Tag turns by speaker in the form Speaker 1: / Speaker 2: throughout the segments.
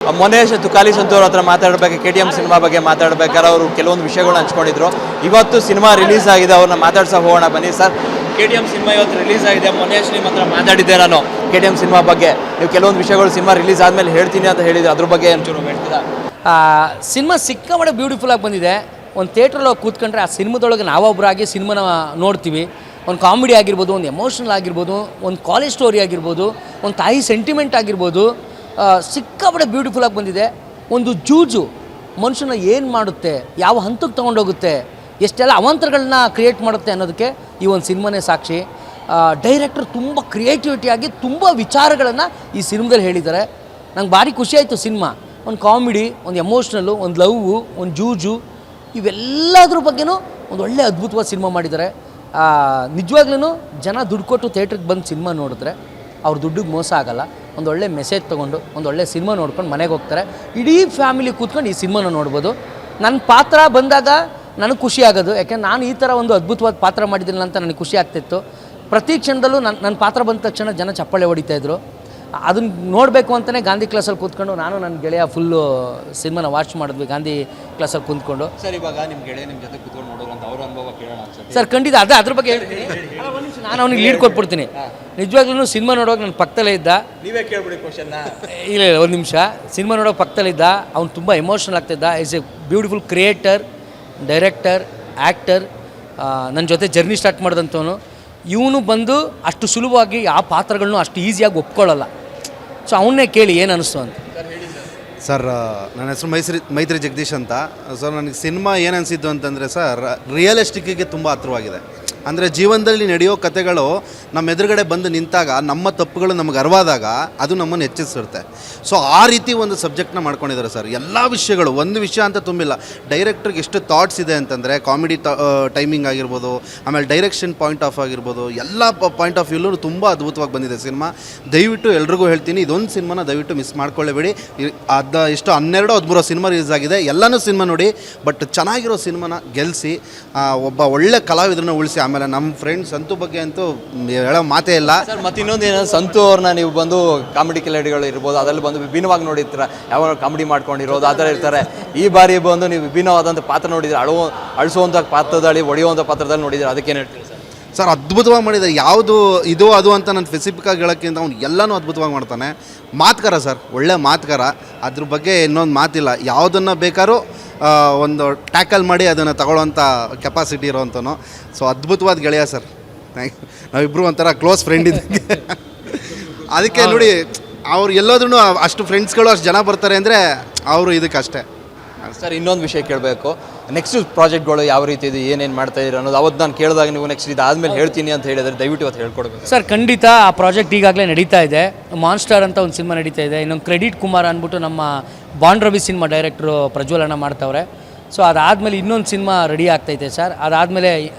Speaker 1: ಮೊನ್ನೆ ತುಕಾಲಿ ಸಂತೂರ್ ಹತ್ರ ಮಾತಾಡಬೇಕು KTM ಸಿನಿಮಾ ಬಗ್ಗೆ ಮಾತಾಡಬೇಕಾದ್ರೆ ಅವರು ಕೆಲವೊಂದು ವಿಷಯಗಳನ್ನ ಹಂಚ್ಕೊಂಡಿದ್ರು. ಇವತ್ತು ಸಿನಿಮಾ ರಿಲೀಸ್ ಆಗಿದೆ, ಅವ್ರನ್ನ ಮಾತಾಡ್ಸೋ ಹೋಗೋಣ ಬನ್ನಿ ಸರ್. KTM ಸಿನಿಮಾ ಇವತ್ತು ರಿಲೀಸ್ ಆಗಿದೆ. ಮೊನ್ನೆ ನಿಮ್ಮ ಹತ್ರ ಮಾತಾಡಿದ್ದೆ ನಾನು KTM ಸಿನಿಮಾ ಬಗ್ಗೆ. ನೀವು ಕೆಲವೊಂದು ವಿಷಯಗಳು ಸಿನಿಮಾ ರಿಲೀಸ್ ಆದಮೇಲೆ ಹೇಳ್ತೀನಿ ಅಂತ ಹೇಳಿದ್ರೆ ಅದ್ರ ಬಗ್ಗೆ ಒಂಚೂರು ಹೇಳ್ತೀರಾ?
Speaker 2: ಸಿನಿಮಾ ಸಿಕ್ಕಾಪಟ್ಟೆ ಬ್ಯೂಟಿಫುಲ್ಲಾಗಿ ಬಂದಿದೆ. ಒಂದು ಥಿಯೇಟ್ರಲ್ಲಿ ಹೋಗಿ ಕೂತ್ಕೊಂಡ್ರೆ ಆ ಸಿನಿಮಾದೊಳಗೆ ನಾವೊಬ್ಬರಾಗಿ ಸಿನಿಮಾನ ನೋಡ್ತೀವಿ. ಒಂದು ಕಾಮಿಡಿ ಆಗಿರ್ಬೋದು, ಒಂದು ಎಮೋಷ್ನಲ್ ಆಗಿರ್ಬೋದು, ಒಂದು ಕಾಲೇಜ್ ಸ್ಟೋರಿ ಆಗಿರ್ಬೋದು, ಒಂದು ತಾಯಿ ಸೆಂಟಿಮೆಂಟ್ ಆಗಿರ್ಬೋದು, ಸಿಕ್ಕಾಪಟ್ಟೆ ಬ್ಯೂಟಿಫುಲ್ಲಾಗಿ ಬಂದಿದೆ. ಒಂದು ಜೂಜು ಮನುಷ್ಯನ ಏನು ಮಾಡುತ್ತೆ, ಯಾವ ಹಂತಕ್ಕೆ ತೊಗೊಂಡೋಗುತ್ತೆ, ಎಷ್ಟೆಲ್ಲ ಅವಾಂತರಗಳನ್ನ ಕ್ರಿಯೇಟ್ ಮಾಡುತ್ತೆ ಅನ್ನೋದಕ್ಕೆ ಈ ಒಂದು ಸಿನಿಮಾನೇ ಸಾಕ್ಷಿ. ಡೈರೆಕ್ಟರ್ ತುಂಬ ಕ್ರಿಯೇಟಿವಿಟಿಯಾಗಿ ತುಂಬ ವಿಚಾರಗಳನ್ನು ಈ ಸಿನಿಮಾದಲ್ಲಿ ಹೇಳಿದ್ದಾರೆ. ನಂಗೆ ಭಾರಿ ಖುಷಿಯಾಯಿತು. ಸಿನಿಮಾ ಒಂದು ಕಾಮಿಡಿ, ಒಂದು ಎಮೋಷ್ನಲ್ಲು, ಒಂದು ಲವ್ವು, ಒಂದು ಜೂಜು, ಇವೆಲ್ಲದ್ರ ಬಗ್ಗೆನೂ ಒಂದು ಒಳ್ಳೆ ಅದ್ಭುತವಾದ ಸಿನಿಮಾ ಮಾಡಿದ್ದಾರೆ. ನಿಜವಾಗ್ಲೂ ಜನ ದುಡ್ಡು ಕೊಟ್ಟು ಥಿಯೇಟ್ರಿಗೆ ಬಂದು ಸಿನಿಮಾ ನೋಡಿದ್ರೆ ಅವ್ರ ದುಡ್ಡಿಗೆ ಮೋಸ ಆಗೋಲ್ಲ. ಒಂದು ಒಳ್ಳೆ ಮೆಸೇಜ್ ತೊಗೊಂಡು ಒಂದು ಒಳ್ಳೆ ಸಿನಿಮಾ ನೋಡ್ಕೊಂಡು ಮನೆಗೆ ಹೋಗ್ತಾರೆ. ಇಡೀ ಫ್ಯಾಮಿಲಿ ಕೂತ್ಕೊಂಡು ಈ ಸಿನಿಮಾನ ನೋಡ್ಬೋದು. ನನ್ನ ಪಾತ್ರ ಬಂದಾಗ ನನಗೆ ಖುಷಿ ಆಗೋದು, ಯಾಕೆಂದ್ರೆ ನಾನು ಈ ಥರ ಒಂದು ಅದ್ಭುತವಾದ ಪಾತ್ರ ಮಾಡಿದ್ದೀನಲ್ಲ ಅಂತ ನನಗೆ ಖುಷಿ ಆಗ್ತಿತ್ತು. ಪ್ರತಿ ಕ್ಷಣದಲ್ಲೂ ನನ್ನ ಪಾತ್ರ ಬಂದ ತಕ್ಷಣ ಜನ ಚಪ್ಪಾಳೆ ಹೊಡಿತಾಯಿದ್ರು. ಅದನ್ನು ನೋಡಬೇಕು ಅಂತಲೇ ಗಾಂಧಿ ಕ್ಲಾಸಲ್ಲಿ ಕೂತ್ಕೊಂಡು ನಾನು ನನ್ನ ಗೆಳೆಯ ಫುಲ್ಲು ಸಿನಿಮಾನ ವಾಚ್ ಮಾಡಿದ್ವಿ ಗಾಂಧಿ ಕ್ಲಾಸಲ್ಲಿ ಕೂತ್ಕೊಂಡು.
Speaker 1: ಸರ್, ಇವಾಗ ನಿಮ್ಮ ಗೆಳೆಯ ನಿಮ್ಮ ಜೊತೆ ಕೂತ್ಕೊಂಡು ನೋಡೋರು ಅಂತ ಅವ್ರ ಅನುಭವ ಕೇಳೋಣ
Speaker 2: ಸರ್. ಖಂಡಿತ ಅದ್ರ ಬಗ್ಗೆ ಹೇಳ್ತೀನಿ. ನಾನು ಅವನಿಗೆ ಲೀಡ್ ಕೊಟ್ಬಿಡ್ತೀನಿ. ನಿಜವಾಗ್ಲೂ ಸಿನಿಮಾ ನೋಡೋಕೆ ನನ್ನ ಪಕ್ಕದಲ್ಲೇ ಇದ್ದ.
Speaker 1: ನೀವೇ ಕೇಳ್ಬಿಡಿ ಕ್ವಶನ್ನ.
Speaker 2: ಇಲ್ಲ ಒಂದು ನಿಮಿಷ. ಸಿನಿಮಾ ನೋಡೋಕೆ ಪಕ್ಕದಲ್ಲಿದ್ದ. ಅವ್ನು ತುಂಬ ಎಮೋಷ್ನಲ್ ಆಗ್ತಿದ್ದ. Is a beautiful creator, director, actor. ನನ್ನ ಜೊತೆ ಜರ್ನಿ ಸ್ಟಾರ್ಟ್ ಮಾಡಿದಂಥವನು. ಇವನು ಬಂದು ಅಷ್ಟು ಸುಲಭವಾಗಿ ಆ ಪಾತ್ರಗಳನ್ನೂ ಅಷ್ಟು ಈಸಿಯಾಗಿ ಒಪ್ಕೊಳ್ಳಲ್ಲ. ಸೊ ಅವನ್ನೇ ಕೇಳಿ ಏನು ಅನ್ನಿಸ್ತು ಅಂತ.
Speaker 3: ಸರ್, ನನ್ನ ಹೆಸರು ಮೈತ್ರಿ ಜಗದೀಶ್ ಅಂತ. ಸರ್, ನನಗೆ ಸಿನಿಮಾ ಏನು ಅನಿಸಿದ್ದು ಅಂತಂದರೆ ಸರ್, ರಿಯಲಿಸ್ಟಿಕ್ಕಿಗೆ ತುಂಬ ಹತ್ರವಾಗಿದೆ. ಅಂದರೆ ಜೀವನದಲ್ಲಿ ನಡೆಯೋ ಕಥೆಗಳು ನಮ್ಮ ಎದುರುಗಡೆ ಬಂದು ನಿಂತಾಗ ನಮ್ಮ ತಪ್ಪುಗಳು ನಮಗೆ ಅರಿವಾದಾಗ ಅದು ನಮ್ಮನ್ನು ಹೆಚ್ಚಿಸಿರುತ್ತೆ. ಸೊ ಆ ರೀತಿ ಒಂದು ಸಬ್ಜೆಕ್ಟ್ನ ಮಾಡ್ಕೊಂಡಿದ್ದಾರೆ ಸರ್. ಎಲ್ಲ ವಿಷಯಗಳು, ಒಂದು ವಿಷಯ ಅಂತ ತುಂಬಿಲ್ಲ. ಡೈರೆಕ್ಟ್ರಿಗೆ ಎಷ್ಟು ಥಾಟ್ಸ್ ಇದೆ ಅಂತಂದರೆ ಕಾಮಿಡಿ ಟೈಮಿಂಗ್ ಆಗಿರ್ಬೋದು, ಆಮೇಲೆ ಡೈರೆಕ್ಷನ್ ಪಾಯಿಂಟ್ ಆಫ್ ಆಗಿರ್ಬೋದು, ಎಲ್ಲ ಪಾಯಿಂಟ್ ಆಫ್ ವ್ಯೂಲೂ ತುಂಬ ಅದ್ಭುತವಾಗಿ ಬಂದಿದೆ ಸಿನಿಮಾ. ದಯವಿಟ್ಟು ಎಲ್ರಿಗೂ ಹೇಳ್ತೀನಿ, ಇದೊಂದು ಸಿನಿಮಾನ ದಯವಿಟ್ಟು ಮಿಸ್ ಮಾಡ್ಕೊಳ್ಳೇಬೇಡಿ. ಎಷ್ಟು 12-13 ಸಿನಿಮಾ ರಿಲೀಸ್ ಆಗಿದೆ. ಎಲ್ಲನೂ ಸಿನಿಮಾ ನೋಡಿ, ಬಟ್ ಚೆನ್ನಾಗಿರೋ ಸಿನಿಮಾನ ಗೆಲ್ಲಿಸಿ ಒಬ್ಬ ಒಳ್ಳೆ ಕಲಾವಿದರನ್ನ ಉಳಿಸಿ. ಆಮೇಲೆ ನಮ್ಮ ಫ್ರೆಂಡ್ ಸಂತು ಬಗ್ಗೆ ಅಂತೂ ಹೇಳೋ ಮಾತೇ ಇಲ್ಲ
Speaker 1: ಸರ್. ಮತ್ತು ಇನ್ನೊಂದು ಏನೋ, ಸಂತು ಅವ್ರನ್ನ ನೀವು ಬಂದು ಕಾಮಿಡಿ ಕಿಲಾಡಿಗಳು ಇರ್ಬೋದು, ಅದರಲ್ಲಿ ಬಂದು ವಿಭಿನ್ನವಾಗಿ ನೋಡಿರ್ತೀರ, ಯಾವ ಕಾಮಿಡಿ ಮಾಡ್ಕೊಂಡಿರೋದು ಆ ಥರ ಇರ್ತಾರೆ. ಈ ಬಾರಿ ಬಂದು ನೀವು ವಿಭಿನ್ನವಾದಂಥ ಪಾತ್ರ ನೋಡಿದ್ರೆ, ಅಳಿಸುವಂಥ ಪಾತ್ರದಲ್ಲಿ, ಹೊಡೆಯುವಂಥ ಪಾತ್ರದಲ್ಲಿ ನೋಡಿದ್ರೆ, ಅದಕ್ಕೇನು ಹೇಳ್ತೀರಿ ಸರ್?
Speaker 3: ಸರ್, ಅದ್ಭುತವಾಗಿ ಮಾಡಿದ್ದಾರೆ. ಯಾವುದು ಇದು ಅದು ಅಂತ ನಾನು ಸ್ಪೆಸಿಫಿಕ್ಕಾಗಿ ಹೇಳೋಕ್ಕಿಂತ ಅವ್ನು ಎಲ್ಲನೂ ಅದ್ಭುತವಾಗಿ ಮಾಡ್ತಾನೆ. ಮಾತುಗಾರ ಸರ್, ಒಳ್ಳೆ ಮಾತುಗಾರ. ಅದ್ರ ಬಗ್ಗೆ ಇನ್ನೊಂದು ಮಾತಿಲ್ಲ. ಯಾವುದನ್ನು ಬೇಕಾದ್ರೂ ಒಂದು ಟ್ಯಾಕಲ್ ಮಾಡಿ ಅದನ್ನು ತಗೊಳ್ಳೋಂಥ ಕೆಪಾಸಿಟಿ ಇರೋವಂಥನು. ಸೊ ಅದ್ಭುತವಾದ ಗೆಳೆಯ ಸರ್. Thank you. ನಾವಿಬ್ಬರು ಒಂಥರ ಕ್ಲೋಸ್ ಫ್ರೆಂಡ್ ಇದ್ದಂಗೆ. ಅದಕ್ಕೆ ನೋಡಿ, ಅವ್ರು ಎಲ್ಲೋದ್ರೂ ಅಷ್ಟು ಫ್ರೆಂಡ್ಸ್ಗಳು ಅಷ್ಟು ಜನ ಬರ್ತಾರೆ ಅಂದರೆ ಅವರು ಇದಕ್ಕಷ್ಟೇ
Speaker 1: ಸರ್. ಇನ್ನೊಂದು ವಿಷಯ ಕೇಳಬೇಕು, ನೆಕ್ಸ್ಟ್ ಪ್ರಾಜೆಕ್ಟ್ಗಳು ಯಾವ ರೀತಿ ಇದೆ, ಏನೇನು ಮಾಡ್ತಾ ಇದ್ದೀರಿ ಅನ್ನೋದು ಅವತ್ತು ನಾನು ಕೇಳಿದಾಗ ನೀವು ನೆಕ್ಸ್ಟ್ ಇದಾದಮೇಲೆ ಹೇಳ್ತೀನಿ ಅಂತ ಹೇಳಿದರೆ ದಯವಿಟ್ಟು ಇವತ್ತು ಹೇಳ್ಕೊಡ್ಬೇಕು
Speaker 2: ಸರ್. ಖಂಡಿತ ಆ ಪ್ರಾಜೆಕ್ಟ್ ಈಗಾಗಲೇ ನಡೀತಾ ಇದೆ. ಮಾನ್ಸ್ಟರ್ ಅಂತ ಒಂದು ಸಿನಿಮಾ ನಡೀತಾ ಇದೆ. ಇನ್ನೊಂದು ಕ್ರೆಡಿಟ್ ಕುಮಾರ್ ಅಂದ್ಬಿಟ್ಟು ನಮ್ಮ ಬಾಂಡ್ ರವಿ ಸಿನಿಮಾ ಡೈರೆಕ್ಟ್ರು ಪ್ರಜ್ವಲನ ಮಾಡ್ತಾವ್ರೆ. ಸೊ ಅದಾದಮೇಲೆ ಇನ್ನೊಂದು ಸಿನಿಮಾ ರೆಡಿ ಆಗ್ತೈತೆ ಸರ್. ಅದಾದಮೇಲೆ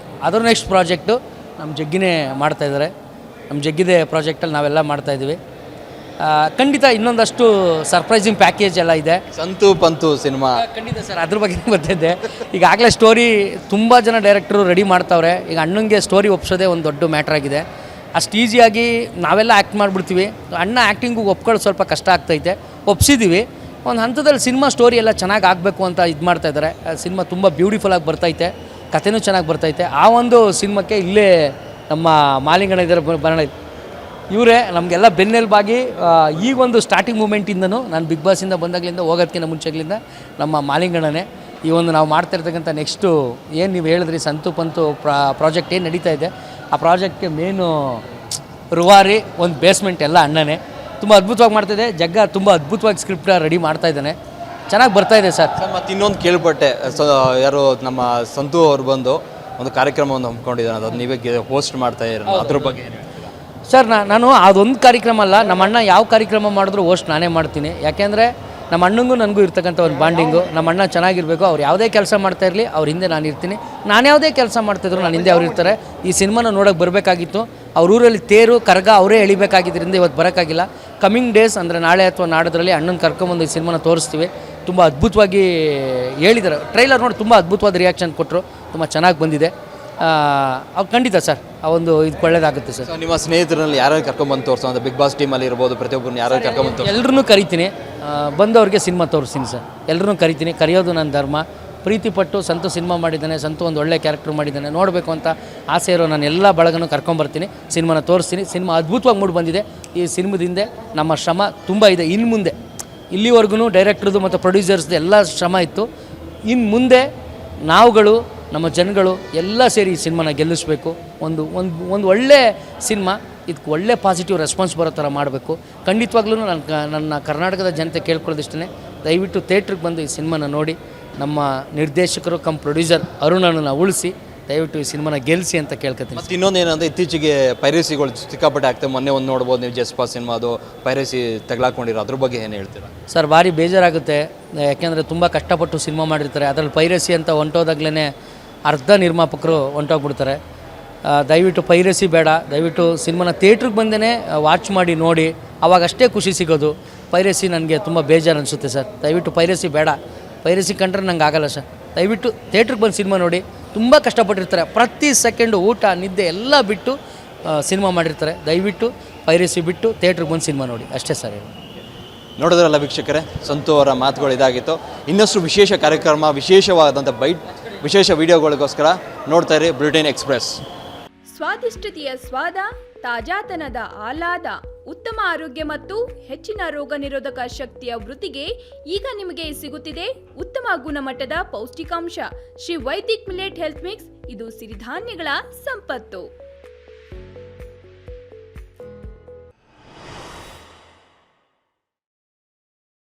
Speaker 2: ಅದರ ನೆಕ್ಸ್ಟ್ ಪ್ರಾಜೆಕ್ಟು ನಮ್ಮ ಜಗ್ಗಿನೇ ಮಾಡ್ತಾಯಿದ್ದಾರೆ. ನಮ್ಮ ಜಗ್ಗಿದೆ ಪ್ರಾಜೆಕ್ಟಲ್ಲಿ ನಾವೆಲ್ಲ ಮಾಡ್ತಾಯಿದ್ದೀವಿ. ಖಂಡಿತ ಇನ್ನೊಂದಷ್ಟು ಸರ್ಪ್ರೈಸಿಂಗ್ ಪ್ಯಾಕೇಜ್ ಎಲ್ಲ ಇದೆ.
Speaker 1: ಸಂತು ಪಂತು ಸಿನಿಮಾ
Speaker 2: ಖಂಡಿತ ಸರ್, ಅದ್ರ ಬಗ್ಗೆ ಬರ್ತಿದ್ದೆ. ಈಗಾಗಲೇ ಸ್ಟೋರಿ ತುಂಬ ಜನ ಡೈರೆಕ್ಟ್ರು ರೆಡಿ ಮಾಡ್ತಾವ್ರೆ. ಈಗ ಅಣ್ಣಂಗೆ ಸ್ಟೋರಿ ಒಪ್ಸೋದೇ ಒಂದು ದೊಡ್ಡ ಮ್ಯಾಟ್ರ್ ಆಗಿದೆ. ಅಷ್ಟು ಈಸಿಯಾಗಿ ನಾವೆಲ್ಲ ಆ್ಯಕ್ಟ್ ಮಾಡಿಬಿಡ್ತೀವಿ. ಅಣ್ಣ ಆ್ಯಕ್ಟಿಂಗು ಒಪ್ಕೊಳ್ಳೋದು ಸ್ವಲ್ಪ ಕಷ್ಟ ಆಗ್ತೈತೆ. ಒಪ್ಸಿದ್ದೀವಿ. ಒಂದು ಹಂತದಲ್ಲಿ ಸಿನಿಮಾ ಸ್ಟೋರಿ ಎಲ್ಲ ಚೆನ್ನಾಗಿ ಆಗಬೇಕು ಅಂತ ಇದು ಮಾಡ್ತಾಯಿದ್ದಾರೆ. ಸಿನಿಮಾ ತುಂಬ ಬ್ಯೂಟಿಫುಲ್ಲಾಗಿ ಬರ್ತೈತೆ, ಕಥೆನೂ ಚೆನ್ನಾಗಿ ಬರ್ತೈತೆ. ಆ ಒಂದು ಸಿನಿಮಾಕ್ಕೆ ಇಲ್ಲೇ ನಮ್ಮ ಮಾಲಿಂಗಣ್ಣ ಇದ್ದಾರೆ, ಬರೋಣ. ಇವರೇ ನಮಗೆಲ್ಲ ಬೆನ್ನೆಲುಬಾಗಿ ಈಗೊಂದು ಸ್ಟಾರ್ಟಿಂಗ್ ಮೂಮೆಂಟಿಂದನೂ ನಾನು ಬಿಗ್ ಬಾಸಿಂದ ಬಂದಾಗಲಿಂದ ಹೋಗೋದಕ್ಕಿಂತ ಮುಂಚೆಗಳಿಂದ ನಮ್ಮ ಮಾಲಿಂಗಣ್ಣನೇ ಈ ಒಂದು ನಾವು ಮಾಡ್ತಾಯಿರ್ತಕ್ಕಂಥ ನೆಕ್ಸ್ಟು ಏನು ನೀವು ಹೇಳಿದ್ರಿ ಸಂತು ಪಂತು ಪ್ರಾಜೆಕ್ಟ್ ಏನು ನಡೀತಾ ಇದೆ, ಆ ಪ್ರಾಜೆಕ್ಟ್ಗೆ ಮೇನು ರೂವಾರಿ, ಒಂದು ಬೇಸ್ಮೆಂಟ್ ಎಲ್ಲ ಅಣ್ಣನೇ. ತುಂಬ ಅದ್ಭುತವಾಗಿ ಮಾಡ್ತಾಯಿದೆ. ಜಗ್ಗ ತುಂಬ ಅದ್ಭುತವಾಗಿ ಸ್ಕ್ರಿಪ್ಟ್ ರೆಡಿ ಮಾಡ್ತಾಯಿದ್ದಾನೆ. ಚೆನ್ನಾಗಿ ಬರ್ತಾಯಿದೆ ಸರ್.
Speaker 1: ಮತ್ತು ಇನ್ನೊಂದು ಕೇಳ್ಪಟ್ಟೆ, ಯಾರು ನಮ್ಮ ಸಂತು ಅವ್ರು ಬಂದು ಒಂದು ಕಾರ್ಯಕ್ರಮವನ್ನು ಹಮ್ಮಿಕೊಂಡಿದ್ದಾನೆ, ಅದು ನೀವೇ ಹೋಸ್ಟ್ ಮಾಡ್ತಾ ಇರೋ ಅದ್ರ ಬಗ್ಗೆ ಏನು
Speaker 2: ಸರ್? ನಾನು ಅದೊಂದು ಕಾರ್ಯಕ್ರಮ ಅಲ್ಲ, ನಮ್ಮ ಅಣ್ಣ ಯಾವ ಕಾರ್ಯಕ್ರಮ ಮಾಡಿದ್ರು ಹೋಸ್ಟ್ ನಾನೇ ಮಾಡ್ತೀನಿ. ಯಾಕೆಂದರೆ ನಮ್ಮ ಅಣ್ಣಂಗೂ ನನಗೂ ಇರ್ತಕ್ಕಂಥ ಒಂದು ಬಾಂಡಿಂಗು. ನಮ್ಮ ಅಣ್ಣ ಚೆನ್ನಾಗಿರಬೇಕು. ಅವ್ರು ಯಾವುದೇ ಕೆಲಸ ಮಾಡ್ತಾ ಇರಲಿ, ಅವ್ರ ಹಿಂದೆ ನಾನು ಇರ್ತೀನಿ. ನಾನು ಯಾವುದೇ ಕೆಲಸ ಮಾಡ್ತಾಯಿದ್ರು ನನ್ನ ಹಿಂದೆ ಅವ್ರು ಇರ್ತಾರೆ. ಈ ಸಿನಿಮಾನ ನೋಡೋಕೆ ಬರಬೇಕಾಗಿತ್ತು. ಅವ್ರ ಊರಲ್ಲಿ ತೇರು ಕರ್ಗ ಅವರೇ ಎಳಿಬೇಕಾಗಿದ್ದರಿಂದ ಇವತ್ತು ಬರೋಕ್ಕಾಗಿಲ್ಲ. ಕಮಿಂಗ್ ಡೇಸ್ ಅಂದರೆ ನಾಳೆ ಅಥವಾ ನಾಡೋದ್ರಲ್ಲಿ ಅಣ್ಣನ ಕರ್ಕೊಂಬಂದು ಈ ಸಿನಿಮಾನ ತೋರಿಸ್ತೀವಿ. ತುಂಬ ಅದ್ಭುತವಾಗಿ ಹೇಳಿದ್ದಾರೆ. ಟ್ರೈಲರ್ ನೋಡಿ ತುಂಬ ಅದ್ಭುತವಾದ ರಿಯಾಕ್ಷನ್ ಕೊಟ್ಟರು. ತುಂಬ ಚೆನ್ನಾಗಿ ಬಂದಿದೆ. ಅವ್ರು ಖಂಡಿತ ಸರ್ ಆ ಒಂದು ಇದು ಒಳ್ಳೇದಾಗುತ್ತೆ ಸರ್.
Speaker 1: ಸೊ ನಿಮ್ಮ ಸ್ನೇಹಿತರಲ್ಲಿ ಯಾರು ಕರ್ಕೊಂಡ್ಬಂದು ತೋರಿಸೋ ಅಂದ್ರೆ ಬಿಗ್ ಬಾಸ್ ಟೀಮಲ್ಲಿ ಇರ್ಬೋದು, ಪ್ರತಿಯೊಬ್ಬರನ್ನ ಯಾರು ಕರ್ಕೊಂಡ್ಬಂದು ತೋರಿಸೋ?
Speaker 2: ಎಲ್ಲರೂ ಕರಿತೀನಿ, ಬಂದವ್ರಿಗೆ ಸಿನಿಮಾ ತೋರಿಸ್ತೀನಿ ಸರ್. ಎಲ್ಲರೂ ಕರಿತೀನಿ, ಕರೆಯೋದು ನನ್ನ ಧರ್ಮ. ಪ್ರೀತಿಪಟ್ಟು ಸಂತು ಸಿನಿಮಾ ಮಾಡಿದ್ದಾನೆ, ಸಂತು ಒಂದು ಒಳ್ಳೆ ಕ್ಯಾರೆಕ್ಟರ್ ಮಾಡಿದ್ದಾನೆ, ನೋಡಬೇಕು ಅಂತ ಆಸೆ ಇರೋ ನಾನು ಎಲ್ಲ ಬಳಗನೂ ಕರ್ಕೊಂಬರ್ತೀನಿ, ಸಿನಿಮಾನ ತೋರಿಸ್ತೀನಿ. ಸಿನಿಮಾ ಅದ್ಭುತವಾಗಿ ಮೂಡಿ ಬಂದಿದೆ. ಈ ಸಿನಿಮಾದಿಂದ ನಮ್ಮ ಶ್ರಮ ತುಂಬ ಇದೆ. ಇನ್ನು ಮುಂದೆ ಇಲ್ಲಿವರೆಗೂ ಡೈರೆಕ್ಟ್ರದ್ದು ಮತ್ತು ಪ್ರೊಡ್ಯೂಸರ್ಸ್ದು ಎಲ್ಲ ಶ್ರಮ ಇತ್ತು. ಇನ್ನು ಮುಂದೆ ನಾವುಗಳು ನಮ್ಮ ಜನಗಳು ಎಲ್ಲ ಸೇರಿ ಈ ಸಿನಿಮಾನ ಗೆಲ್ಲಿಸ್ಬೇಕು. ಒಂದು ಒಂದು ಒಂದು ಒಳ್ಳೆ ಸಿನಿಮಾ, ಇದಕ್ಕೆ ಒಳ್ಳೆ ಪಾಸಿಟಿವ್ ರೆಸ್ಪಾನ್ಸ್ ಬರೋ ಥರ ಮಾಡಬೇಕು. ಖಂಡಿತವಾಗ್ಲೂ ನನ್ನ ಕರ್ನಾಟಕದ ಜನತೆ ಕೇಳ್ಕೊಳ್ಳೋದಿಷ್ಟೇ, ದಯವಿಟ್ಟು ಥಿಯೇಟ್ರಿಗೆ ಬಂದು ಈ ಸಿನಿಮಾನ ನೋಡಿ, ನಮ್ಮ ನಿರ್ದೇಶಕರು ಕಮ್ ಪ್ರೊಡ್ಯೂಸರ್ ಅರುಣನ್ನು ಉಳಿಸಿ ದಯವಿಟ್ಟು ಈ ಸಿನಿಮಾನ ಗೆಲ್ಲಿಸಿ ಅಂತ ಕೇಳ್ಕೊತೀನಿ.
Speaker 1: ಮತ್ತು ಇನ್ನೊಂದು ಏನಂದರೆ ಇತ್ತೀಚೆಗೆ ಪೈರಸಿಗಳು ಸಿಕ್ಕಾಪಟ್ಟೆ ಆಗ್ತವೆ. ಮೊನ್ನೆ ಒಂದು ನೋಡ್ಬೋದು ನೀವು ಜಸ್ಪಾ ಸಿನಿಮಾ, ಅದು ಪೈರಸಿ ತಗಲಾಕೊಂಡಿರೋ, ಅದ್ರ ಬಗ್ಗೆ ಏನು ಹೇಳ್ತೀರಾ?
Speaker 2: ಸರ್ ಭಾರಿ ಬೇಜಾರಾಗುತ್ತೆ. ಯಾಕೆಂದರೆ ತುಂಬ ಕಷ್ಟಪಟ್ಟು ಸಿನಿಮಾ ಮಾಡಿರ್ತಾರೆ, ಅದರಲ್ಲಿ ಪೈರಸಿ ಅಂತ ಹೊಂಟೋದಾಗ್ಲೇ ಅರ್ಧ ನಿರ್ಮಾಪಕರು ಹೊಂಟೋಗ್ಬಿಡ್ತಾರೆ. ದಯವಿಟ್ಟು ಪೈರಸಿ ಬೇಡ, ದಯವಿಟ್ಟು ಸಿನಿಮಾನ ಥಿಯೇಟ್ರಿಗೆ ಬಂದೇ ವಾಚ್ ಮಾಡಿ ನೋಡಿ, ಅವಾಗಷ್ಟೇ ಖುಷಿ ಸಿಗೋದು. ಪೈರಸಿ ನನಗೆ ತುಂಬ ಬೇಜಾರು ಅನಿಸುತ್ತೆ ಸರ್. ದಯವಿಟ್ಟು ಪೈರಸಿ ಬೇಡ, ಪೈರಸಿ ಕಂಡ್ರೆ ನಂಗೆ ಆಗಲ್ಲ ಸರ್. ದಯವಿಟ್ಟು ಥಿಯೇಟ್ರಿಗೆ ಬಂದು ಸಿನಿಮಾ ನೋಡಿ. ತುಂಬ ಕಷ್ಟಪಟ್ಟಿರ್ತಾರೆ, ಪ್ರತಿ ಸೆಕೆಂಡು ಊಟ ನಿದ್ದೆ ಎಲ್ಲ ಬಿಟ್ಟು ಸಿನಿಮಾ ಮಾಡಿರ್ತಾರೆ. ದಯವಿಟ್ಟು ಪೈರಸಿ ಬಿಟ್ಟು ಥಿಯೇಟ್ರಿಗೆ ಬಂದು ಸಿನಿಮಾ ನೋಡಿ, ಅಷ್ಟೇ ಸರ್.
Speaker 1: ನೋಡಿದ್ರಲ್ಲ ವೀಕ್ಷಕರೇ, ಸಂತು ಅವರ ಮಾತುಗಳು ಇದಾಗಿತ್ತು. ಇನ್ನಷ್ಟು ವಿಶೇಷ ಕಾರ್ಯಕ್ರಮ, ವಿಶೇಷವಾದಂಥ ವಿಶೇಷ ವಿಡಿಯೋಗಳಿಗೋಸ್ಕರ ನೋಡ್ತಾ ಇರಿ ಬ್ರಿಟನ್ ಎಕ್ಸ್ಪ್ರೆಸ್.
Speaker 4: ಸ್ವಾದಿಷ್ಟತೆಯ ಸ್ವಾದ, ತಾಜಾತನದ ಆಹ್ಲಾದ, ಉತ್ತಮ ಆರೋಗ್ಯ ಮತ್ತು ಹೆಚ್ಚಿನ ರೋಗ ನಿರೋಧಕ ಶಕ್ತಿಯ ವೃತ್ತಿಗೆ ಈಗ ನಿಮಗೆ ಸಿಗುತ್ತಿದೆ ಉತ್ತಮ ಗುಣಮಟ್ಟದ ಪೌಷ್ಟಿಕಾಂಶ. Shri Vaidik millet health mix, ಇದು ಸಿರಿಧಾನ್ಯಗಳ ಸಂಪತ್ತು.